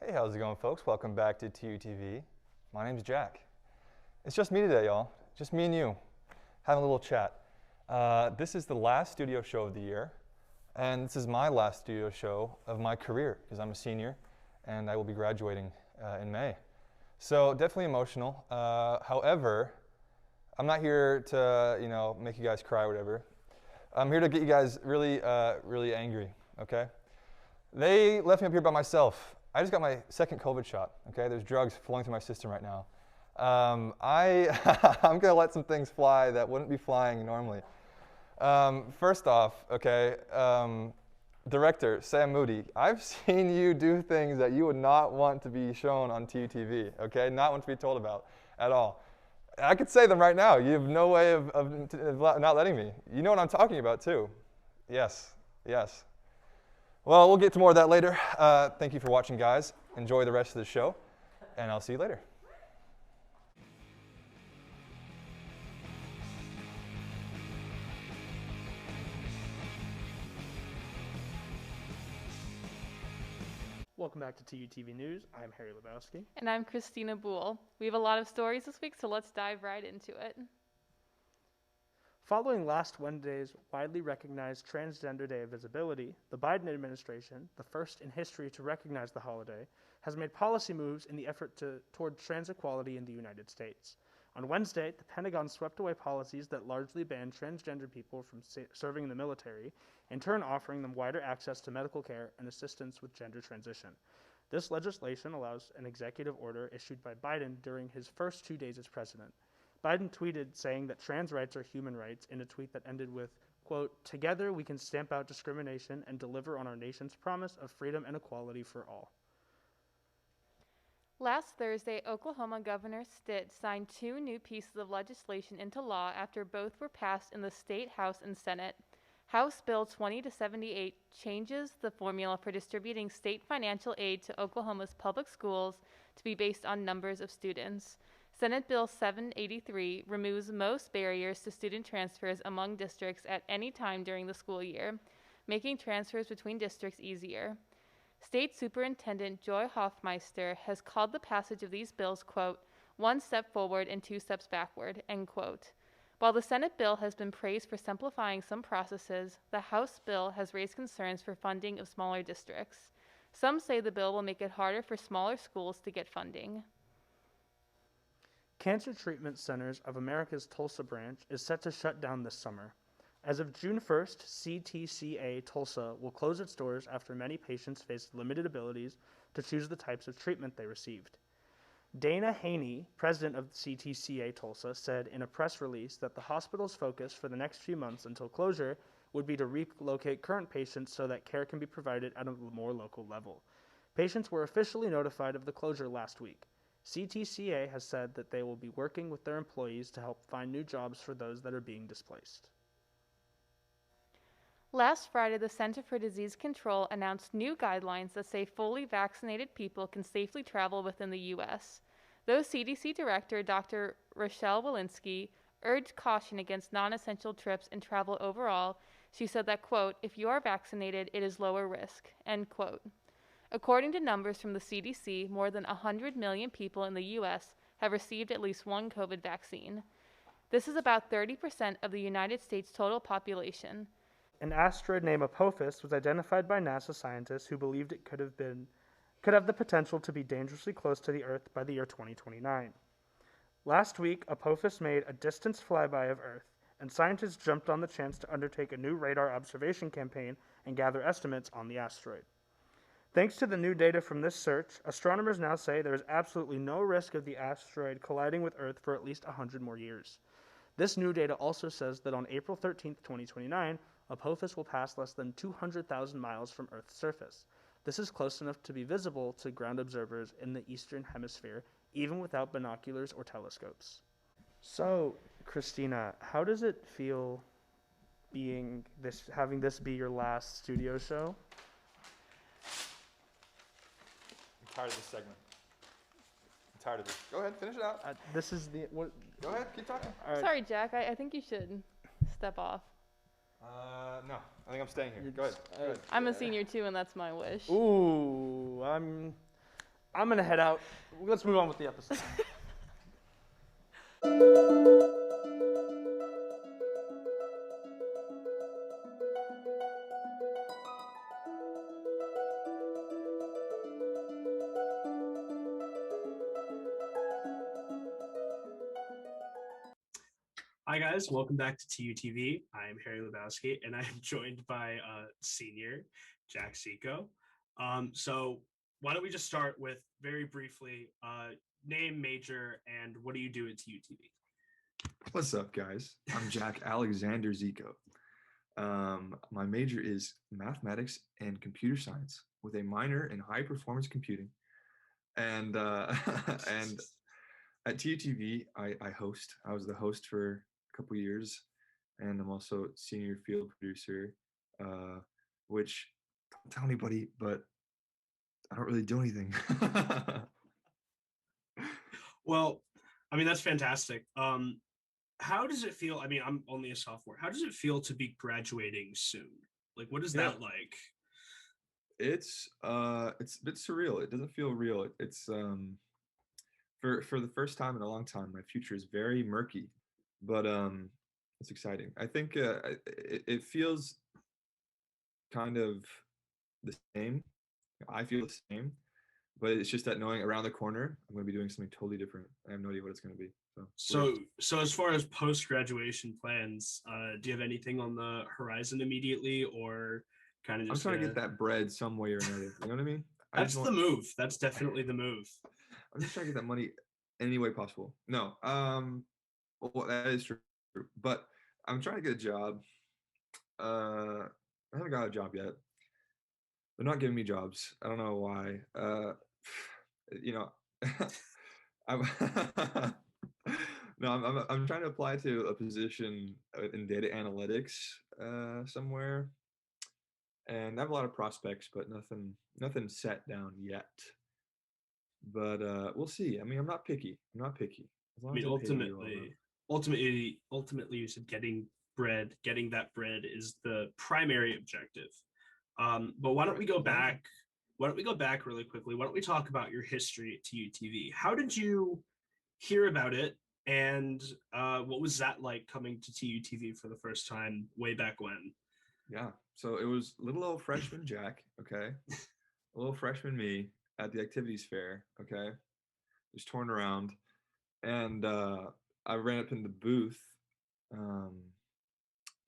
Hey, how's it going, folks? Welcome back to TUTV. My name's Jack. It's just me today, y'all. Just me and you, having a little chat. This is the last studio show of the year, and this is my last studio show of my career because I'm a senior, and I will be graduating in May. So definitely emotional. However, I'm not here to, make you guys cry or whatever. I'm here to get you guys really, really angry. Okay? They left me up here by myself. I just got my second COVID shot, okay? There's drugs flowing through my system right now. I'm gonna let some things fly that wouldn't be flying normally. First off, okay, director, Sam Moody, I've seen you do things that you would not want to be shown on TUTV, okay? Not want to be told about at all. I could say them right now. You have no way of not letting me. You know what I'm talking about too. Yes, yes. Well, we'll get to more of that later. Thank you for watching, guys. Enjoy the rest of the show, and I'll see you later. Welcome back to TUTV News. I'm Harry Lebowski. And I'm Christina Boole. We have a lot of stories this week, so let's dive right into it. Following last Wednesday's widely recognized Transgender Day of Visibility, the Biden administration, the first in history to recognize the holiday, has made policy moves in the effort toward trans equality in the United States. On Wednesday, the Pentagon swept away policies that largely banned transgender people from serving in the military, in turn offering them wider access to medical care and assistance with gender transition. This legislation allows an executive order issued by Biden during his first 2 days as president. Biden tweeted saying that trans rights are human rights in a tweet that ended with, quote, "Together we can stamp out discrimination and deliver on our nation's promise of freedom and equality for all." Last Thursday, Oklahoma Governor Stitt signed 2 new pieces of legislation into law after both were passed in the state House and Senate. House Bill 20-78 changes the formula for distributing state financial aid to Oklahoma's public schools to be based on numbers of students. Senate Bill 783 removes most barriers to student transfers among districts at any time during the school year, making transfers between districts easier. State Superintendent Joy Hoffmeister has called the passage of these bills, quote, "one step forward and 2 steps backward," end quote. While the Senate bill has been praised for simplifying some processes, the House bill has raised concerns for funding of smaller districts. Some say the bill will make it harder for smaller schools to get funding. Cancer Treatment Centers of America's Tulsa branch is set to shut down this summer. As of June 1st, CTCA Tulsa will close its doors after many patients faced limited abilities to choose the types of treatment they received. Dana Haney, president of CTCA Tulsa, said in a press release that the hospital's focus for the next few months until closure would be to relocate current patients so that care can be provided at a more local level. Patients were officially notified of the closure last week. CTCA has said that they will be working with their employees to help find new jobs for those that are being displaced. Last Friday, the Center for Disease Control announced new guidelines that say fully vaccinated people can safely travel within the U.S. Though CDC Director Dr. Rochelle Walensky urged caution against non-essential trips and travel overall, she said that, quote, "if you are vaccinated, it is lower risk," end quote. According to numbers from the CDC, more than 100 million people in the U.S. have received at least one COVID vaccine. This is about 30% of the United States' total population. An asteroid named Apophis was identified by NASA scientists who believed it could have the potential to be dangerously close to the Earth by the year 2029. Last week, Apophis made a distance flyby of Earth, and scientists jumped on the chance to undertake a new radar observation campaign and gather estimates on the asteroid. Thanks to the new data from this search, astronomers now say there is absolutely no risk of the asteroid colliding with Earth for at least 100 more years. This new data also says that on April 13, 2029, Apophis will pass less than 200,000 miles from Earth's surface. This is close enough to be visible to ground observers in the Eastern Hemisphere, even without binoculars or telescopes. So, Christina, how does it feel having this be your last studio show? I'm tired of this segment. I'm tired of this. Go ahead, finish it out. This is the what? Go ahead, keep talking. All right. Sorry, Jack, I think you should step off. No, I think I'm staying here. Go ahead. I'm a senior too, and that's my wish. Ooh, I'm gonna head out. Let's move on with the episode. Hi guys, welcome back to TUTV. I'm Harry Lebowski, and I'm joined by senior Jack Zeko. So why don't we just start with very briefly name, major, and what do you do at TUTV? What's up, guys? I'm Jack Alexander Zeko. My major is mathematics and computer science with a minor in high performance computing. And and at TUTV, I host. I was the host for a couple years, and I'm also senior field producer, which don't tell anybody, but I don't really do anything. Well, I mean that's fantastic. How does it feel? I mean, I'm only a sophomore. How does it feel to be graduating soon? Like, what is Yeah. that like? It's a bit surreal. It doesn't feel real. It's for the first time in a long time, my future is very murky, but it's exciting. I think it feels kind of the same. I feel the same, but it's just that knowing around the corner, I'm going to be doing something totally different. I have no idea what it's going to be. So weird. So as far as post-graduation plans, do you have anything on the horizon immediately, or kind of I'm just trying to get that bread some way or another. You know what I mean? That's the move. That's definitely the move. I'm just trying to get that money any way possible. No, well, that is true, but I'm trying to get a job. I haven't got a job yet. They're not giving me jobs. I don't know why. You know, I'm no, I'm trying to apply to a position in data analytics somewhere, and I have a lot of prospects, but nothing set down yet. But we'll see. I mean, I'm not picky. I'm not picky. As I long mean, as they pay me well enough. ultimately, you said getting that bread is the primary objective. But why don't we go back? Why don't we go back really quickly? Why don't we talk about your history at TUTV? How did you hear about it, and what was that like coming to TUTV for the first time way back when? Yeah. So it was little old freshman Jack, okay? A little freshman me at the activities fair, okay? Just touring around. And I ran up in the booth, um,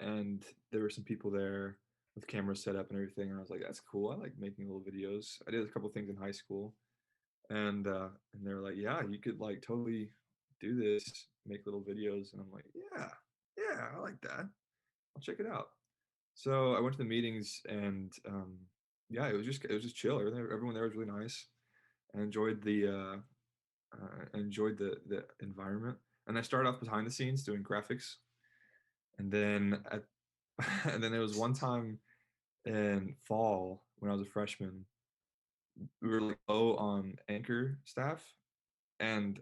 and there were some people there with cameras set up and everything. And I was like, that's cool. I like making little videos. I did a couple things in high school. And they were like, yeah, you could like totally do this, make little videos. And I'm like, yeah, I like that. I'll check it out. So I went to the meetings, and yeah, it was just chill. Everyone there was really nice. I enjoyed the environment. And I started off behind the scenes doing graphics, and then and then there was one time in fall when I was a freshman, we were like low on anchor staff, and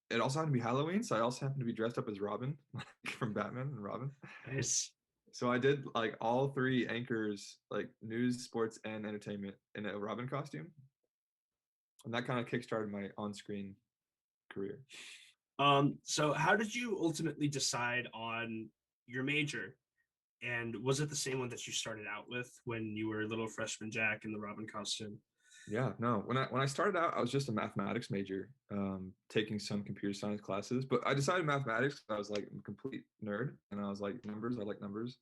it also happened to be Halloween, so I also happened to be dressed up as Robin, like from Batman and Robin. Nice. So I did like all three anchors, like news, sports, and entertainment, in a Robin costume, and that kind of kickstarted my on-screen career. So how did you ultimately decide on your major? And was it the same one that you started out with when you were little freshman Jack in the Robin costume? Yeah, no. When I started out, I was just a mathematics major, taking some computer science classes. But I decided mathematics. I was like a complete nerd, and I was like numbers. I like numbers.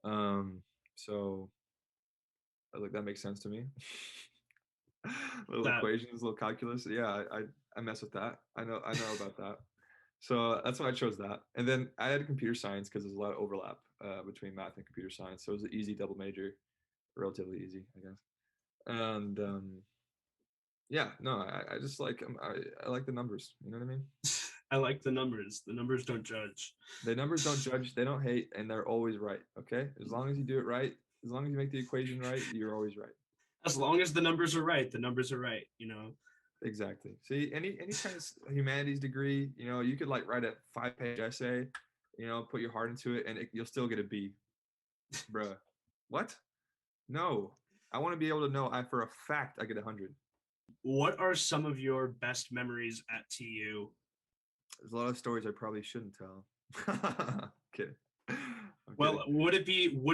So I was like, that makes sense to me. Little That equations, little calculus. Yeah, I mess with that. I know about that. So that's why I chose that. And then I had computer science because there's a lot of overlap between math and computer science. So it was an easy double major, relatively easy, I guess. And yeah, no, I just like I like the numbers. You know what I mean? I like the numbers. The numbers don't judge. The numbers don't judge, they don't hate, and they're always right. Okay, as long as you do it right, as long as you make the equation right, you're always right. As long as the numbers are right, the numbers are right. You know. Exactly. See, any kind of humanities degree, you could like write a 5-page essay, put your heart into it, and you'll still get a B. Bruh, what? No, I want to be able to know I for a fact I get 100. What are some of your best memories at TU? There's a lot of stories I probably shouldn't tell. Kidding. I'm Well, kidding. would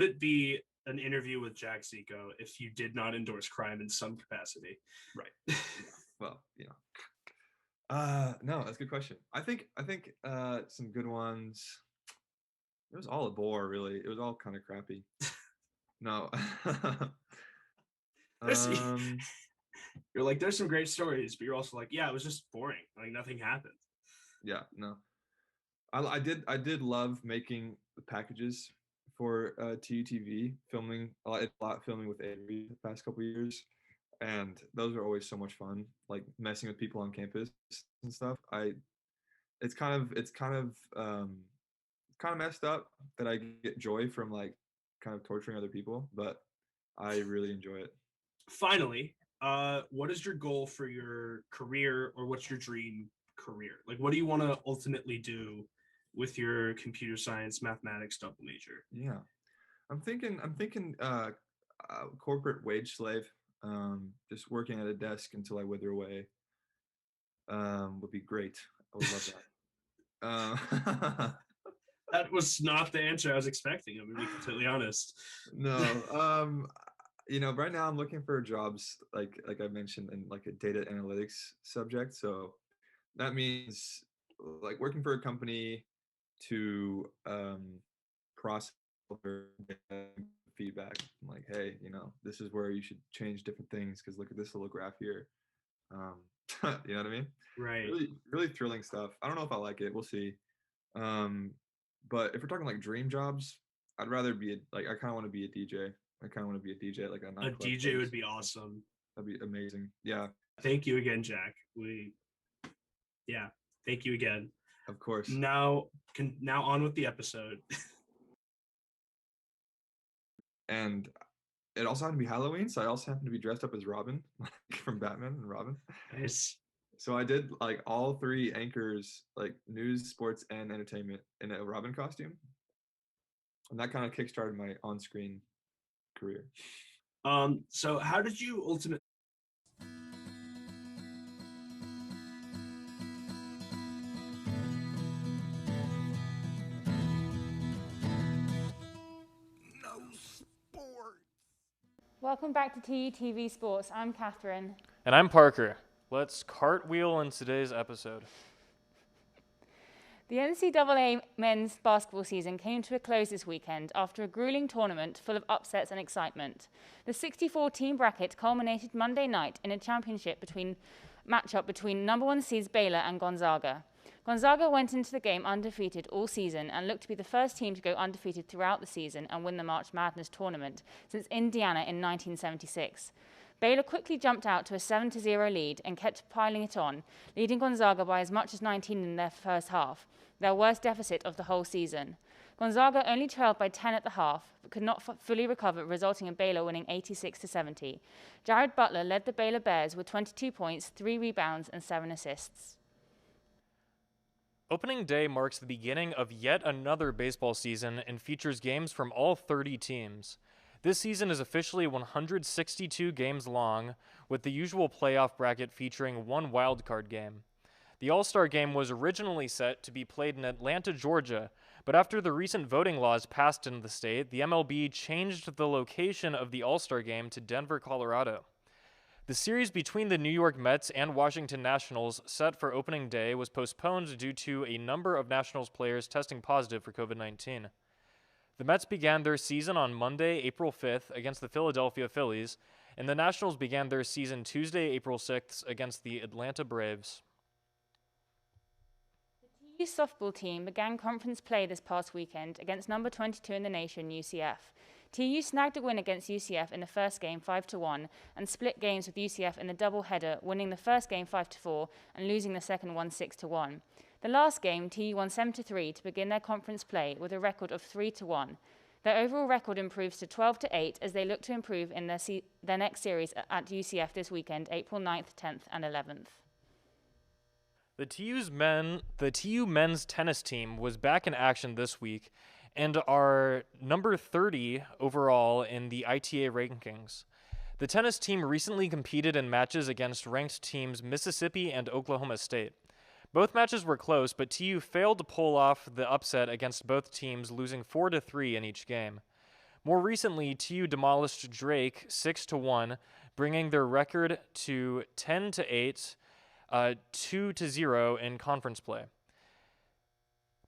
it be an interview with Jack Zeko if you did not endorse crime in some capacity? Right. Yeah. Well, no, that's a good question. I think some good ones. It was all a bore, really. It was all kind of crappy. No. There's, um, you're like, there's some great stories, but you're also like, yeah, it was just boring. Like nothing happened. yeah, no. I did love making the packages for TUTV, filming a lot filming with Avery the past couple years, and those are always so much fun. Like messing with people on campus and stuff. It's kind of messed up that I get joy from like kind of torturing other people, but I really enjoy it. Finally, what is your goal for your career, or what's your dream career? Like, what do you want to ultimately do with your computer science mathematics double major? Yeah, I'm thinking corporate wage slave. Just working at a desk until I wither away. Would be great. I would love that. That was not the answer I was expecting. I'm gonna be completely honest. No. Right now I'm looking for jobs like I mentioned in like a data analytics subject. So that means like working for a company to process their data feedback. Like, hey, this is where you should change different things because look at this little graph here. Um, you know what I mean? Right. Really, really thrilling stuff. I don't know if I like it. We'll see. Um, but if we're talking like dream jobs, I'd rather be like I kind of want to be a DJ. I kind of want to be a DJ at like a A nightclub DJ place. would be awesome. That'd be amazing. Yeah, Thank you again, Jack. Yeah, thank you again. of course. Now on with the episode. And it also happened to be Halloween, so I also happened to be dressed up as Robin, like from Batman and Robin. Nice. So I did like all three anchors, like news, sports, and entertainment, in a Robin costume, and that kind of kickstarted my on-screen career. So how did you ultimately? Welcome back to TUTV Sports. I'm Catherine. And I'm Parker. Let's cartwheel in today's episode. The NCAA men's basketball season came to a close this weekend after a grueling tournament full of upsets and excitement. The 64-team bracket culminated Monday night in a championship matchup between number one seeds Baylor and Gonzaga. Gonzaga went into the game undefeated all season and looked to be the first team to go undefeated throughout the season and win the March Madness tournament since Indiana in 1976. Baylor quickly jumped out to a 7-0 lead and kept piling it on, leading Gonzaga by as much as 19 in their first half, their worst deficit of the whole season. Gonzaga only trailed by 10 at the half, but could not fully recover, resulting in Baylor winning 86-70. Jared Butler led the Baylor Bears with 22 points, 3 rebounds, and 7 assists. Opening day marks the beginning of yet another baseball season and features games from all 30 teams. This season is officially 162 games long, with the usual playoff bracket featuring one wildcard game. The All-Star Game was originally set to be played in Atlanta, Georgia, but after the recent voting laws passed in the state, the MLB changed the location of the All-Star Game to Denver, Colorado. The series between the New York Mets and Washington Nationals, set for opening day, was postponed due to a number of Nationals players testing positive for COVID-19. The Mets began their season on Monday, April 5th against the Philadelphia Phillies, and the Nationals began their season Tuesday, April 6th against the Atlanta Braves. The TU softball team began conference play this past weekend against number 22 in the nation, UCF. TU snagged a win against UCF in the first game 5-1 and split games with UCF in the doubleheader, winning the first game 5-4 and losing the second one 6-1. The last game, TU won 7-3 to begin their conference play with a record of 3-1. Their overall record improves to 12-8 as they look to improve in their next series at UCF this weekend, April 9th, 10th, and 11th. The TU men's tennis team was back in action this week and are number 30 overall in the ITA rankings. The The tennis team recently competed in matches against ranked teams Mississippi and Oklahoma State. Both matches were close, but TU failed to pull off the upset against both teams, losing 4-3 in each game. More recently, TU demolished Drake 6-1, bringing their record to 10-8, 2-0 in conference play.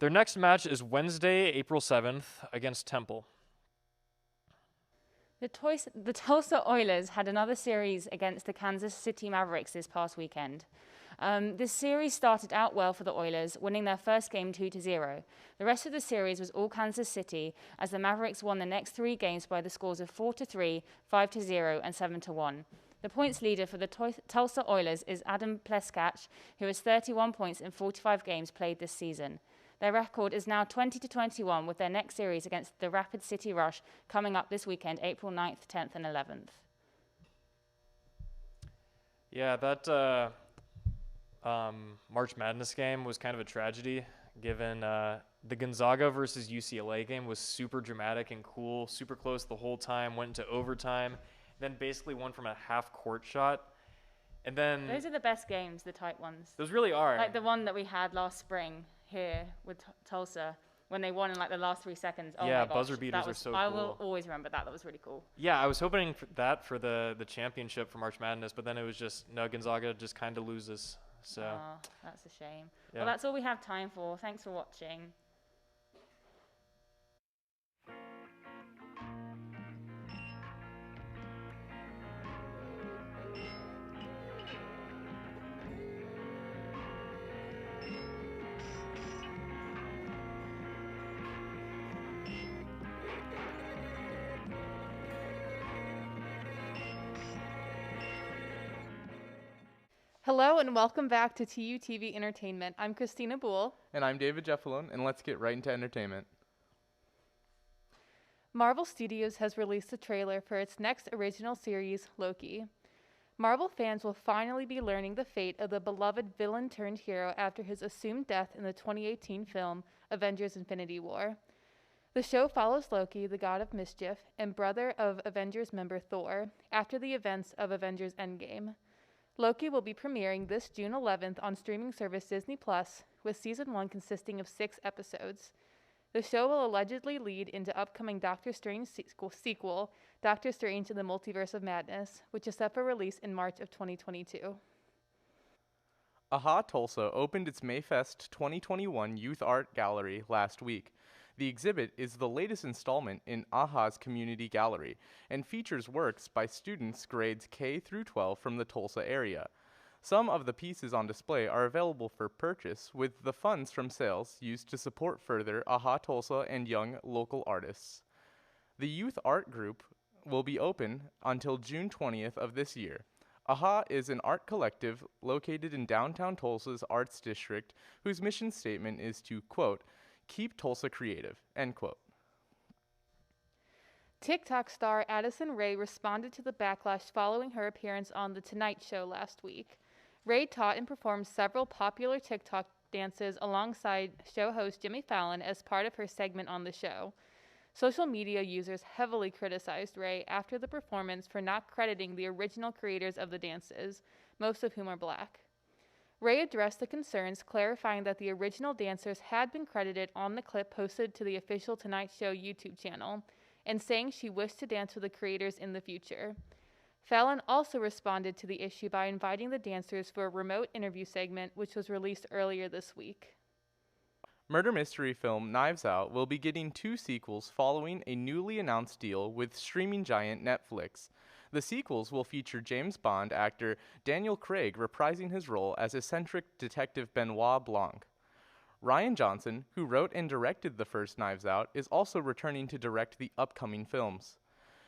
Their next match is Wednesday, April 7th, against Temple. The Tulsa Oilers had another series against the Kansas City Mavericks this past weekend. This series started out well for the Oilers, winning their first game 2-0. The rest of the series was all Kansas City, as the Mavericks won the next 3 games by the scores of 4-3, 5-0, and 7-1. The points leader for the Tulsa Oilers is Adam Pleskach, who has 31 points in 45 games played this season. Their record is now 20-21, with their next series against the Rapid City Rush coming up this weekend, April 9th, 10th, and 11th. Yeah, that March Madness game was kind of a tragedy, given the Gonzaga versus UCLA game was super dramatic and cool, super close the whole time, went into overtime, then basically won from a half-court shot. And then Those are the best games, the tight ones. those really are. Like the one that we had last spring here with Tulsa, when they won in like the last 3 seconds. Oh Yeah, my gosh, buzzer beaters that are was, so I will cool. always remember that. That was really cool. Yeah, I was hoping for that for the championship for March Madness, but then it was just, no, Gonzaga just kind of loses. So, Oh, that's a shame. yeah. Well, that's all we have time for. Thanks for watching. Hello and welcome back to TUTV Entertainment. I'm Christina Boole. And I'm David Jeffalone, and let's get right into entertainment. Marvel Studios has released a trailer for its next original series, Loki. Marvel fans will finally be learning the fate of the beloved villain-turned-hero after his assumed death in the 2018 film Avengers: Infinity War. The show follows Loki, the god of mischief, and brother of Avengers member Thor, after the events of Avengers: Endgame. Loki will be premiering this June 11th on streaming service Disney+, with Season 1 consisting of 6 episodes. The show will allegedly lead into upcoming Doctor Strange sequel, Doctor Strange in the Multiverse of Madness, which is set for release in March of 2022. Ahha Tulsa opened its Mayfest 2021 Youth Art Gallery last week. The exhibit is the latest installment in Ahha's community gallery and features works by students grades K through 12 from the Tulsa area. Some of the pieces on display are available for purchase, with the funds from sales used to support further Ahha Tulsa and young local artists. The youth art group will be open until June 20th of this year. Ahha is an art collective located in downtown Tulsa's Arts District, whose mission statement is to, quote, keep Tulsa creative, end quote. TikTok star Addison Rae responded to the backlash following her appearance on The Tonight Show last week. Rae taught and performed several popular TikTok dances alongside show host Jimmy Fallon as part of her segment on the show. Social media users heavily criticized Rae after the performance for not crediting the original creators of the dances, most of whom are black. Rae addressed the concerns, clarifying that the original dancers had been credited on the clip posted to the official Tonight Show YouTube channel, and saying she wished to dance with the creators in the future. Fallon also responded to the issue by inviting the dancers for a remote interview segment, which was released earlier this week. Murder mystery film Knives Out will be getting 2 sequels following a newly announced deal with streaming giant Netflix. The sequels will feature James Bond actor Daniel Craig reprising his role as eccentric detective Benoit Blanc. Rian Johnson, who wrote and directed the first Knives Out, is also returning to direct the upcoming films.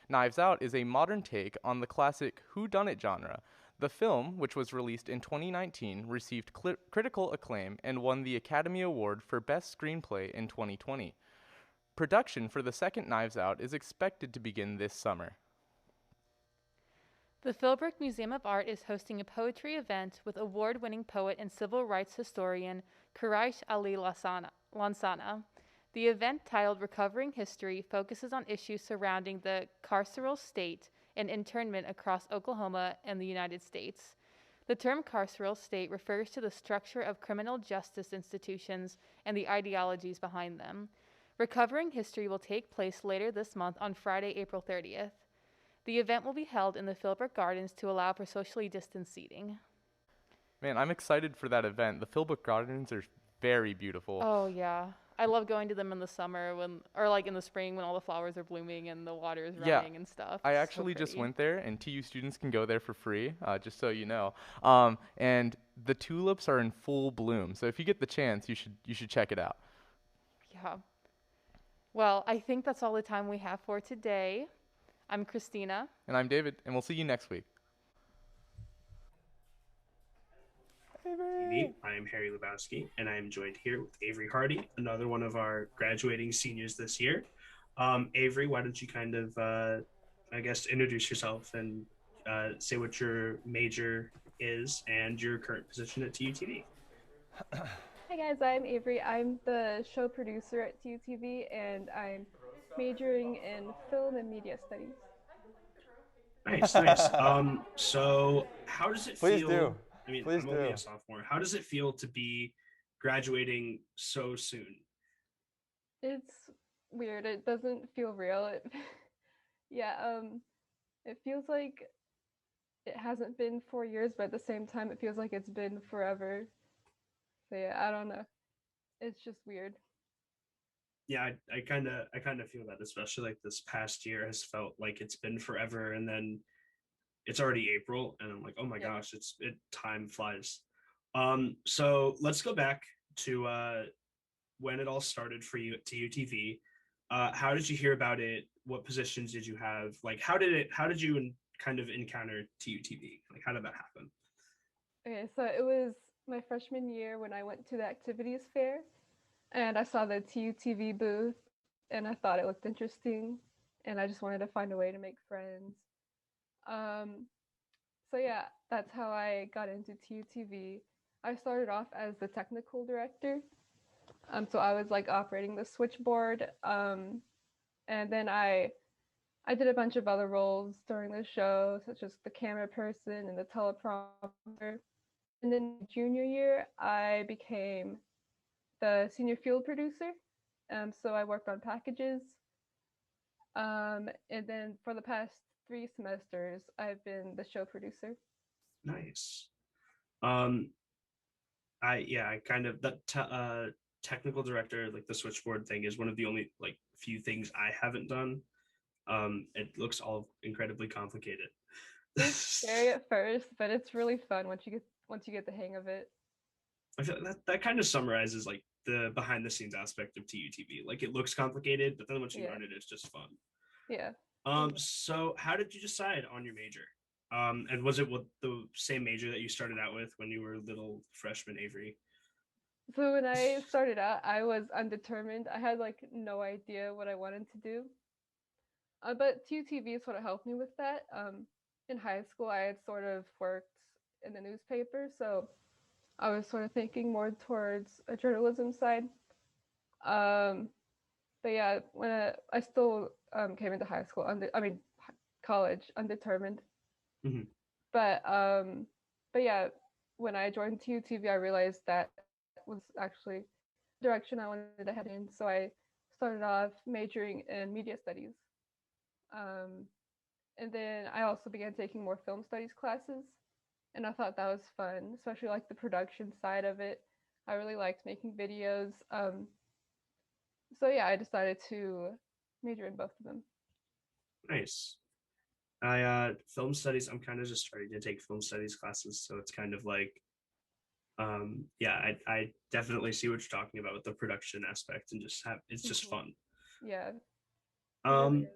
Knives Out is a modern take on the classic whodunit genre. The film, which was released in 2019, received critical acclaim and won the Academy Award for Best Screenplay in 2020. Production for the second Knives Out is expected to begin this summer. The Philbrook Museum of Art is hosting a poetry event with award-winning poet and civil rights historian Quraish Ali Lansana. The event, titled Recovering History, focuses on issues surrounding the carceral state and internment across Oklahoma and the United States. The term carceral state refers to the structure of criminal justice institutions and the ideologies behind them. Recovering History will take place later this month on Friday, April 30th. The event will be held in the Philbrook Gardens to allow for socially distanced seating. Man, I'm excited for that event. The Philbrook Gardens are very beautiful. Oh, yeah. I love going to them in the summer or like in the spring when all the flowers are blooming and the water is Yeah, running and stuff. I It's so actually just pretty. went there, and TU students can go there for free, just so you know. And the tulips are in full bloom, so if you get the chance, you should check it out. Yeah. Well, I think that's all the time we have for today. I'm Christina. And I'm David, and we'll see you next week. Avery. I am Harry Lebowski, and I am joined here with Avery Hardy, another one of our graduating seniors this year. Avery, why don't you kind of, I guess, introduce yourself and say what your major is and your current position at TUTV. Hi guys, I'm Avery. I'm the show producer at TUTV, and I'm majoring in film and media studies. Nice, nice. So how does it Please feel? do. I mean, Please I'm only do. a sophomore. How does it feel to be graduating so soon? It's weird. It doesn't feel real. It feels like it hasn't been 4 years, but at the same time, it feels like it's been forever. So yeah, I don't know. It's just weird. Yeah, I kind of feel that, especially like this past year has felt like it's been forever, and then it's already April, and I'm like, oh my Yeah. gosh, time flies. So let's go back to when it all started for you at TUTV. How did you hear about it? What positions did you have? Like, how did you kind of encounter TUTV? Like, how did that happen? Okay, so it was my freshman year when I went to the activities fair, and I saw the TUTV booth, and I thought it looked interesting, and I just wanted to find a way to make friends. Um, so yeah, that's how I got into TUTV. I started off as the technical director. So I was like operating the switchboard. And then I did a bunch of other roles during the show, such as the camera person and the teleprompter. And then junior year, I became the senior field producer. So I worked on packages. And then for the past 3 semesters, I've been the show producer. Nice. Um, I kind of technical director, like the switchboard thing, is one of the only like few things I haven't done. It looks all incredibly complicated. It's scary at first, but it's really fun once you get the hang of it. I feel that kind of summarizes like the behind the scenes aspect of TUTV. Like, it looks complicated, but then once you Yeah. learn it, it's just fun. Yeah. So how did you decide on your major? And was it the same major that you started out with when you were little freshman Avery? So when I started out, I was undetermined. I had like no idea what I wanted to do. But TUTV sort of helped me with that. In high school, I had sort of worked in the newspaper, so I was sort of thinking more towards a journalism side. Um, but yeah, when I still came into high school, college, undetermined. Mhm. But yeah, when I joined TUTV, I realized that was actually the direction I wanted to head in. So I started off majoring in media studies. Um, and then I also began taking more film studies classes. And I thought that was fun, especially like the production side of it. I really liked making videos. So yeah, I decided to major in both of them. Nice. Film studies, I'm kind of just starting to take film studies classes, so it's kind of like, yeah, I definitely see what you're talking about with the production aspect, and it's just fun. Yeah. Um,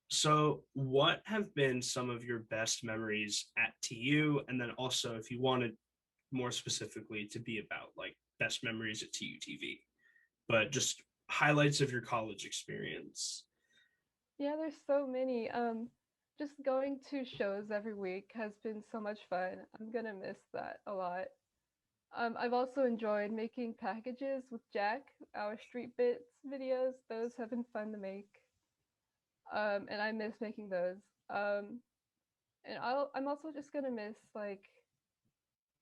so what have been some of your best memories at TU? And then also, if you wanted more specifically to be about like best memories at TUTV, but just highlights of your college experience. Yeah, there's so many. Just going to shows every week has been so much fun. I'm gonna miss that a lot. I've also enjoyed making packages with Jack, our Street Bits videos. Those have been fun to make. And I miss making those. And I'm also just gonna miss like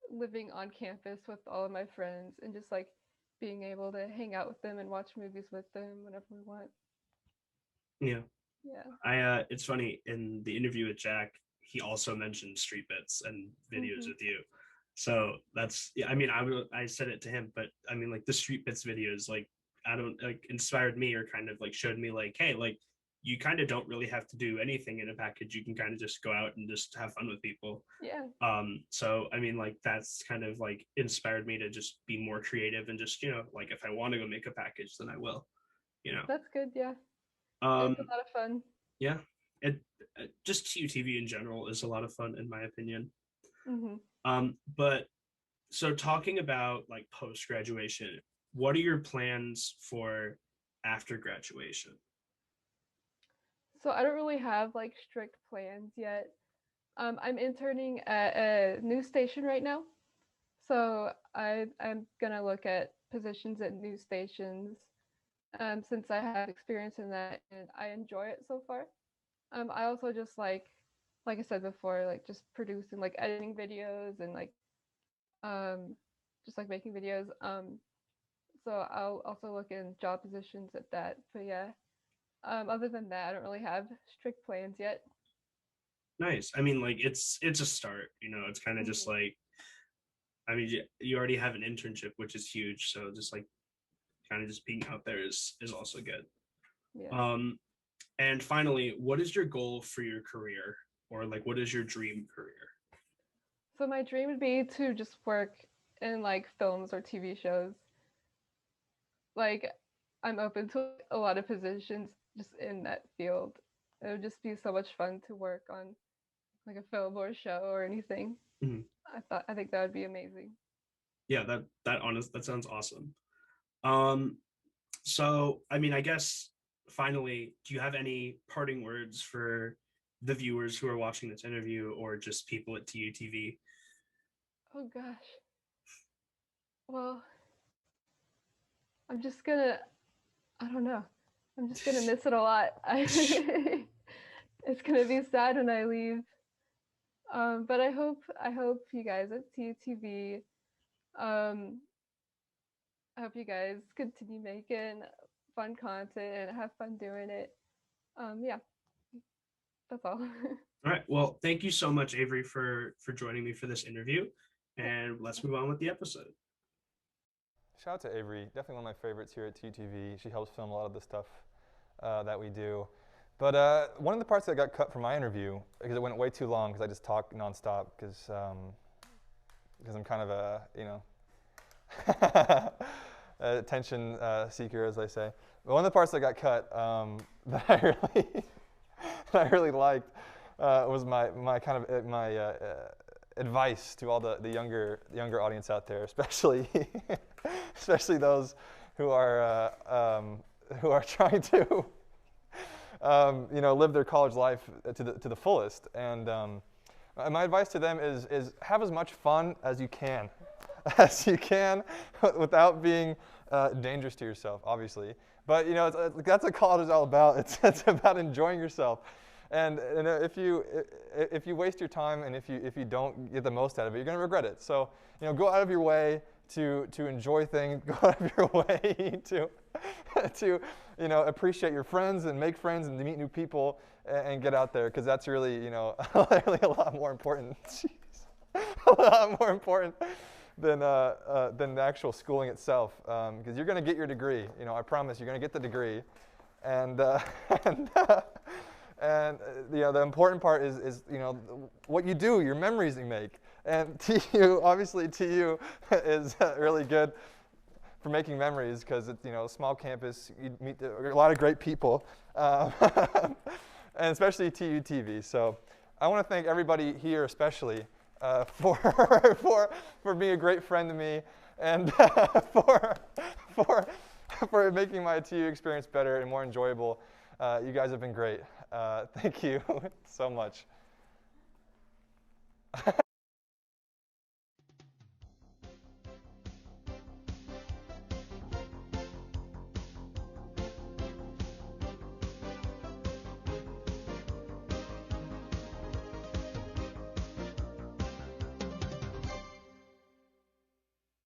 living on campus with all of my friends and just like being able to hang out with them and watch movies with them whenever we want. Yeah. Yeah. It's funny, in the interview with Jack, he also mentioned street bits and videos with you. So that's, yeah, I mean, I said it to him, but I mean, like the street bits videos, like, I don't like inspired me or kind of like showed me like, hey, like you kind of don't really have to do anything in a package. You can kind of just go out and just have fun with people. Yeah. So I mean, like that's kind of like inspired me to just be more creative and just, you know, like if I want to go make a package, then I will, you know. That's good. Yeah. Um, It's a lot of fun. yeah, it just TUTV in general is a lot of fun in my opinion. But so talking about like post graduation, what are your plans for after graduation? So I don't really have like strict plans yet. I'm interning at a news station right now. So I'm gonna look at positions at news stations since I have experience in that and I enjoy it so far. I also just like I said before, like just producing like editing videos and like just like making videos. So I'll also look in job positions at that. But yeah, other than that, I don't really have strict plans yet. Nice. I mean, like it's a start, you know. It's kind of just like, I mean, you already have an internship, which is huge. So just like kind of just being out there is also good. Yeah. And finally, what is your goal for your career, or like what is your dream career? So my dream would be to just work in like films or TV shows. Like I'm open to a lot of positions just in that field. It would just be so much fun to work on like a film or a show or anything. I think that would be amazing. Yeah, that sounds awesome. So I mean, I guess finally, do you have any parting words for the viewers who are watching this interview or just people at TUTV? Oh gosh. Well, I'm just gonna I don't know. I'm just gonna miss it a lot. It's gonna be sad when I leave. But I hope you guys at TUTV, I hope you guys continue making fun content and have fun doing it. Yeah, that's all. All right. Well, thank you so much, Avery, for joining me for this interview, and let's move on with the episode. Shout out to Avery, definitely one of my favorites here at TUTV. She helps film a lot of the stuff that we do. But one of the parts that got cut from my interview, because it went way too long, because I just talk nonstop, because I'm kind of a, you know, attention seeker, as I say. But one of the parts that got cut that I really liked was my kind of my advice to all the younger audience out there, especially especially those who are trying to you know, live their college life to the fullest. And my advice to them is have as much fun as you can, without being dangerous to yourself, obviously. But you know, that's what college is all about. It's about enjoying yourself. And if you waste your time and if you don't get the most out of it, you're going to regret it. So you know, go out of your way to enjoy things. Go out of your way to you know, appreciate your friends and make friends and to meet new people and get out there, because that's really, you know, really a lot more important. Jeez. A lot more important than the actual schooling itself, because you're going to get your degree. You know, I promise you're going to get the degree, and you know, the important part is you know, what you do, your memories you make. And obviously TU is really good for making memories, because it's, you know, a small campus, you meet a lot of great people, and especially TUTV. So I want to thank everybody here, especially for being a great friend to me, and for making my TU experience better and more enjoyable. You guys have been great. Thank you so much.